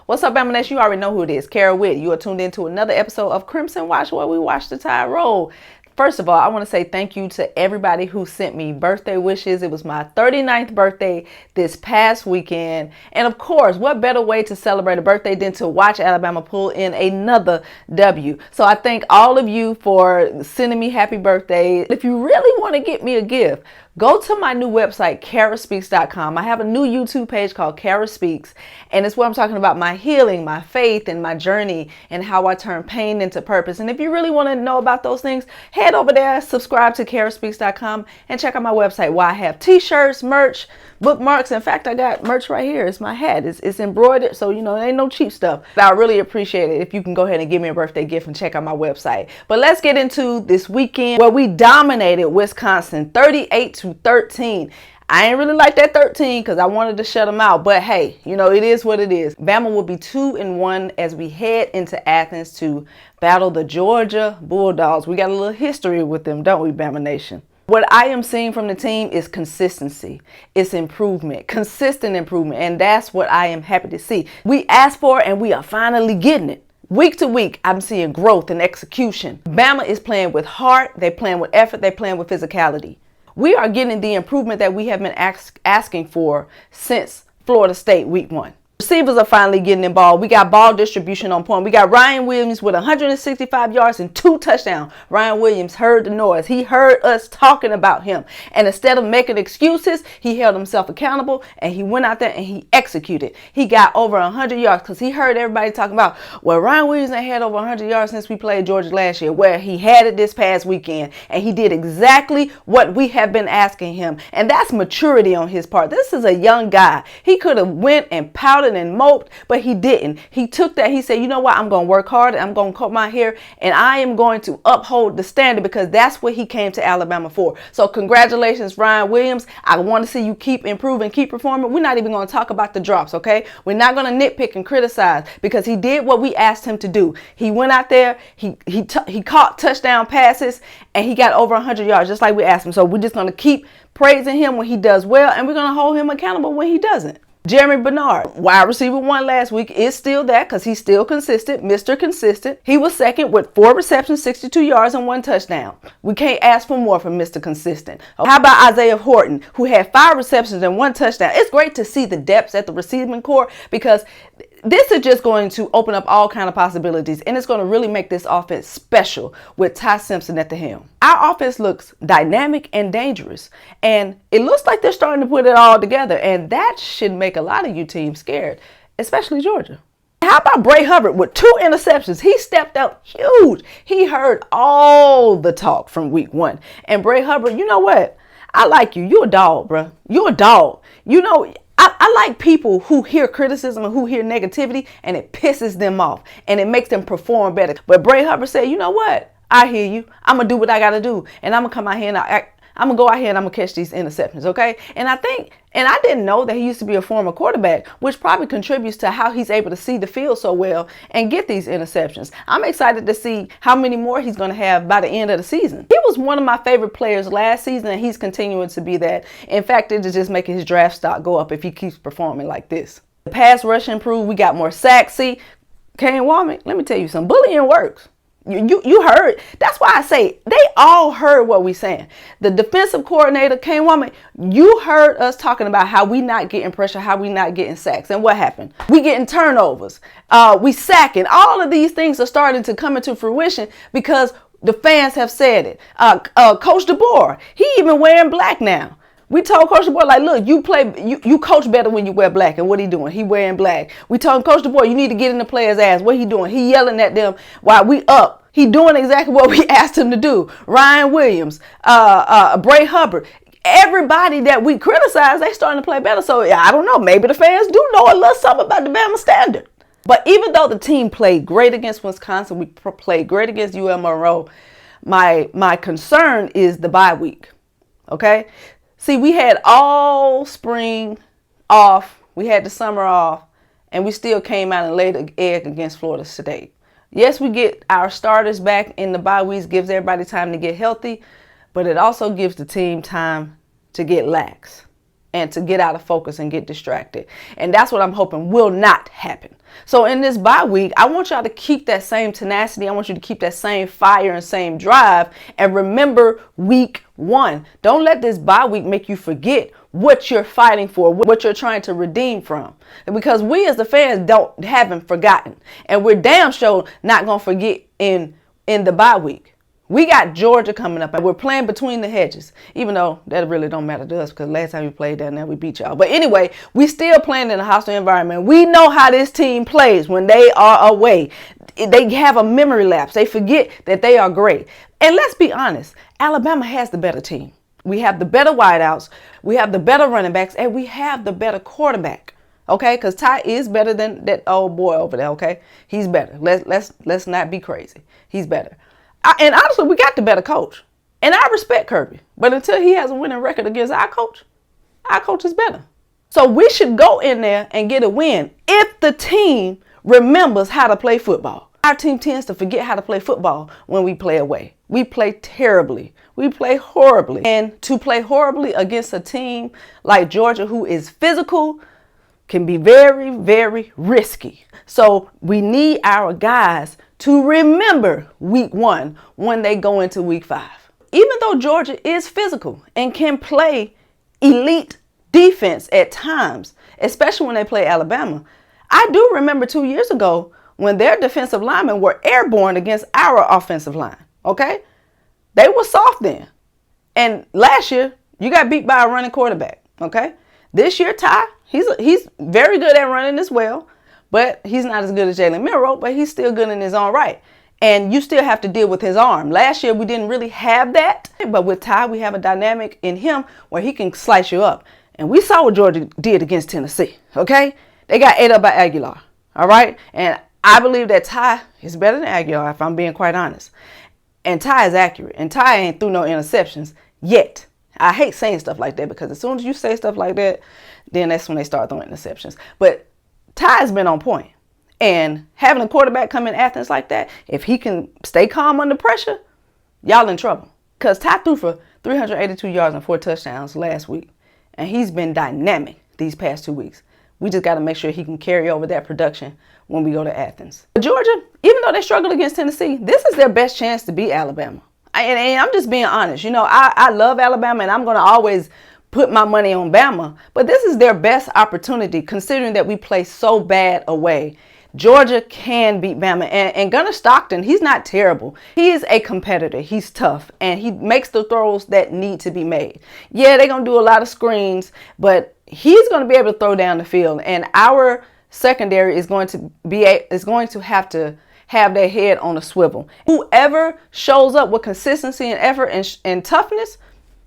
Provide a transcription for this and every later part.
What's up, Bama Nation? You already know who it is. Kara Witt. You are tuned into another episode of Crimson Watch, where we watch the Tide roll. First of all, I want to say thank you to everybody who sent me birthday wishes. It was my 39th birthday this past weekend. And of course, what better way to celebrate a birthday than to watch Alabama pull in another W. So I thank all of you for sending me happy birthday. If you really want to get me a gift, go to my new website, karaspeaks.com. I have a new YouTube page called Kara Speaks, and it's where I'm talking about my healing, my faith, and my journey, and how I turn pain into purpose. And if you really want to know about those things, head over there, subscribe to karaspeaks.com, and check out my website where I have t-shirts, merch, bookmarks. In fact, I got merch right here. It's my hat. It's embroidered, so it ain't no cheap stuff. I really appreciate it if you can go ahead and give me a birthday gift and check out my website. But let's get into this weekend where we dominated Wisconsin 38-13. I ain't really like that 13 because I wanted to shut them out. But hey, it is what it is. Bama will be 2-1 as we head into Athens to battle the Georgia Bulldogs. We got a little history with them, don't we, Bama Nation? What I am seeing from the team is consistency. It's improvement, consistent improvement. And that's what I am happy to see. We asked for it and we are finally getting it. Week to week, I'm seeing growth and execution. Bama is playing with heart. They're playing with effort. They're playing with physicality. We are getting the improvement that we have been asking for since Florida State week 1. Receivers are finally getting involved. We got ball distribution on point. We got Ryan Williams with 165 yards and 2 touchdowns. Ryan Williams heard the noise. He heard us talking about him. And instead of making excuses, he held himself accountable and he went out there and he executed. He got over 100 yards because he heard everybody talking about, well, Ryan Williams ain't had over 100 yards since we played Georgia last year. Well, he had it this past weekend and he did exactly what we have been asking him. And that's maturity on his part. This is a young guy. He could have went and pouted and moped, but he didn't. He took that. He said, you know what? I'm going to work hard. I'm going to cut my hair and I am going to uphold the standard because that's what he came to Alabama for. So congratulations, Ryan Williams. I want to see you keep improving, keep performing. We're not even going to talk about the drops, okay? We're not going to nitpick and criticize because he did what we asked him to do. He went out there, he caught touchdown passes, and he got over 100 yards just like we asked him. So we're just going to keep praising him when he does well, and we're going to hold him accountable when he doesn't. Jeremy Bernard, wide receiver 1 last week, is still that because he's still consistent, Mr. Consistent. He was second with 4 receptions, 62 yards, and 1 touchdown. We can't ask for more from Mr. Consistent. How about Isaiah Horton, who had 5 receptions and 1 touchdown? It's great to see the depths at the receiving corps because this is just going to open up all kind of possibilities, and it's going to really make this offense special with Ty Simpson at the helm. Our offense looks dynamic and dangerous, and it looks like they're starting to put it all together, and that should make a lot of you teams scared, especially Georgia. How about Bray Hubbard with 2 interceptions? He stepped up huge. He heard all the talk from week 1, and Bray Hubbard, you know what? I like you. You're a dog, bro. You're a dog. I like people who hear criticism and who hear negativity and it pisses them off and it makes them perform better. But Bray Hubbard said, you know what? I hear you. I'm going to do what I got to do. And I'm going to come out here and I'm going to go out here and I'm going to catch these interceptions, okay? And I didn't know that he used to be a former quarterback, which probably contributes to how he's able to see the field so well and get these interceptions. I'm excited to see how many more he's going to have by the end of the season. He was one of my favorite players last season, and he's continuing to be that. In fact, it is just making his draft stock go up if he keeps performing like this. The pass rush improved. We got more sacks. See, Kane Womack, let me tell you something. Bullying works. You heard. That's why I say they all heard what we saying. The defensive coordinator, Kane Womack, you heard us talking about how we not getting pressure, how we not getting sacks. And what happened? We getting turnovers. We sacking. All of these things are starting to come into fruition because the fans have said it. Coach DeBoer, he even wearing black now. We told Coach DeBoer, like, look, you coach better when you wear black. And what he doing? He wearing black. We told Coach DeBoer, you need to get in the player's ass. What he doing? He yelling at them while we up. He doing exactly what we asked him to do. Ryan Williams, Bray Hubbard, everybody that we criticize, they starting to play better. So I don't know. Maybe the fans do know a little something about the Bama standard. But even though the team played great against Wisconsin, we played great against UL Monroe, my concern is the bye week. Okay? See, we had all spring off. We had the summer off. And we still came out and laid an egg against Florida State. Yes, we get our starters back in the bye weeks, gives everybody time to get healthy, but it also gives the team time to get lax and to get out of focus and get distracted. And that's what I'm hoping will not happen. So in this bye week, I want y'all to keep that same tenacity. I want you to keep that same fire and same drive. And remember week 1. Don't let this bye week make you forget what you're fighting for, what you're trying to redeem from. Because we as the fans haven't forgotten. And we're damn sure not going to forget in the bye week. We got Georgia coming up, and we're playing between the hedges, even though that really don't matter to us because last time we played down there, we beat y'all. But anyway, we still playing in a hostile environment. We know how this team plays when they are away. They have a memory lapse. They forget that they are great. And let's be honest, Alabama has the better team. We have the better wideouts. We have the better running backs, and we have the better quarterback. Okay, because Ty is better than that old boy over there. Okay, he's better. Let's not be crazy. He's better. And honestly, we got the better coach. And I respect Kirby. But until he has a winning record against our coach is better. So we should go in there and get a win if the team remembers how to play football. Our team tends to forget how to play football when we play away. We play terribly. We play horribly. And to play horribly against a team like Georgia, who is physical, can be very, very risky. So we need our guys to remember week 1 when they go into week 5. Even though Georgia is physical and can play elite defense at times, especially when they play Alabama, I do remember 2 years ago when their defensive linemen were airborne against our offensive line. Okay? They were soft then. And last year, you got beat by a running quarterback. Okay? This year, Ty, he's very good at running as well. But he's not as good as Jalen Milroe, but he's still good in his own right. And you still have to deal with his arm. Last year, we didn't really have that. But with Ty, we have a dynamic in him where he can slice you up. And we saw what Georgia did against Tennessee, okay? They got ate up by Aguilar, all right? And I believe that Ty is better than Aguilar, if I'm being quite honest. And Ty is accurate. And Ty ain't threw no interceptions yet. I hate saying stuff like that because as soon as you say stuff like that, then that's when they start throwing interceptions. But Ty's been on point. And having a quarterback come in Athens like that, if he can stay calm under pressure, y'all in trouble. Because Ty threw for 382 yards and 4 touchdowns last week. And he's been dynamic these past 2 weeks. We just got to make sure he can carry over that production when we go to Athens. But Georgia, even though they struggled against Tennessee, this is their best chance to beat Alabama. And I'm just being honest. You know, I love Alabama and I'm going to always put my money on Bama. But this is their best opportunity considering that we play so bad away. Georgia can beat Bama. And Gunnar Stockton, he's not terrible. He is a competitor. He's tough. And he makes the throws that need to be made. Yeah, they're going to do a lot of screens. But he's going to be able to throw down the field. And our secondary is going to have their head on a swivel. Whoever shows up with consistency and effort and toughness,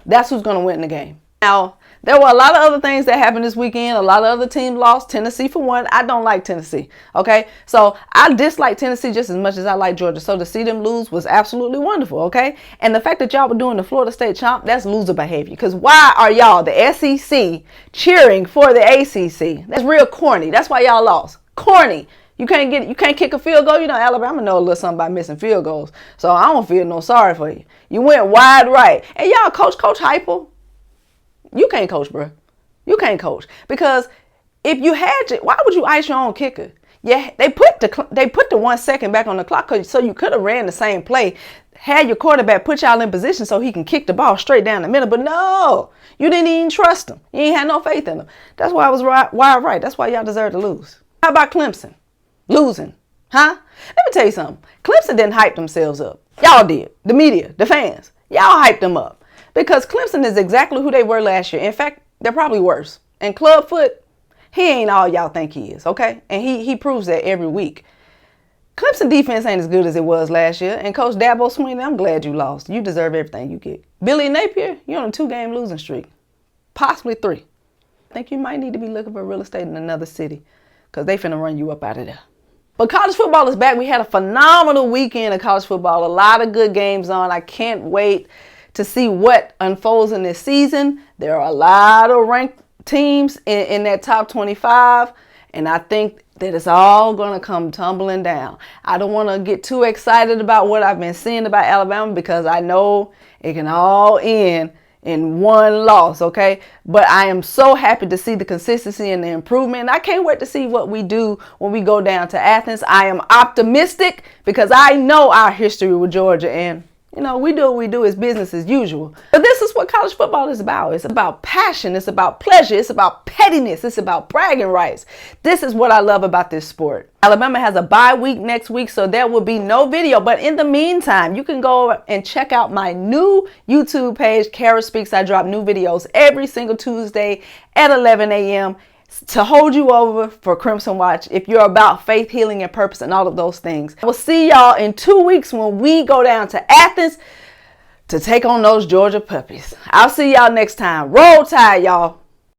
that's who's going to win the game. Now, there were a lot of other things that happened this weekend. A lot of other teams lost. Tennessee, for one. I don't like Tennessee. Okay? So, I dislike Tennessee just as much as I like Georgia. So, to see them lose was absolutely wonderful. Okay? And the fact that y'all were doing the Florida State Chomp, that's loser behavior. Because why are y'all, the SEC, cheering for the ACC? That's real corny. That's why y'all lost. Corny. You can't kick a field goal. You know, Alabama know a little something about missing field goals. So, I don't feel no sorry for you. You went wide right. And y'all, Coach Heupel, you can't coach, bro. You can't coach. Because if you had to, why would you ice your own kicker? Yeah, they put the 1 second back on the clock so you could have ran the same play, had your quarterback put y'all in position so he can kick the ball straight down the middle. But no, you didn't even trust him. You ain't had no faith in him. That's why I was wide right. That's why y'all deserve to lose. How about Clemson? Losing. Huh? Let me tell you something. Clemson didn't hype themselves up. Y'all did. The media, the fans. Y'all hyped them up. Because Clemson is exactly who they were last year. In fact, they're probably worse. And Clubfoot, he ain't all y'all think he is, okay? And he proves that every week. Clemson defense ain't as good as it was last year. And Coach Dabo Swinney, I'm glad you lost. You deserve everything you get. Billy Napier, you're on a 2-game losing streak. Possibly 3. I think you might need to be looking for real estate in another city. Because they finna run you up out of there. But college football is back. We had a phenomenal weekend of college football. A lot of good games on. I can't wait to see what unfolds in this season. There are a lot of ranked teams in that top 25, and I think that it's all going to come tumbling down. I don't want to get too excited about what I've been seeing about Alabama because I know it can all end in one loss, okay? But I am so happy to see the consistency and the improvement. I can't wait to see what we do when we go down to Athens. I am optimistic because I know our history with Georgia, and we do what we do. It's business as usual. But this is what college football is about. It's about passion. It's about pleasure. It's about pettiness. It's about bragging rights. This is what I love about this sport. Alabama has a bye week next week, so there will be no video. But in the meantime, you can go and check out my new YouTube page, Kara Speaks. I drop new videos every single Tuesday at 11 a.m. to hold you over for Crimson Watch if you're about faith, healing, and purpose and all of those things. I will see y'all in 2 weeks when we go down to Athens to take on those Georgia puppies. I'll see y'all next time. Roll Tide, y'all.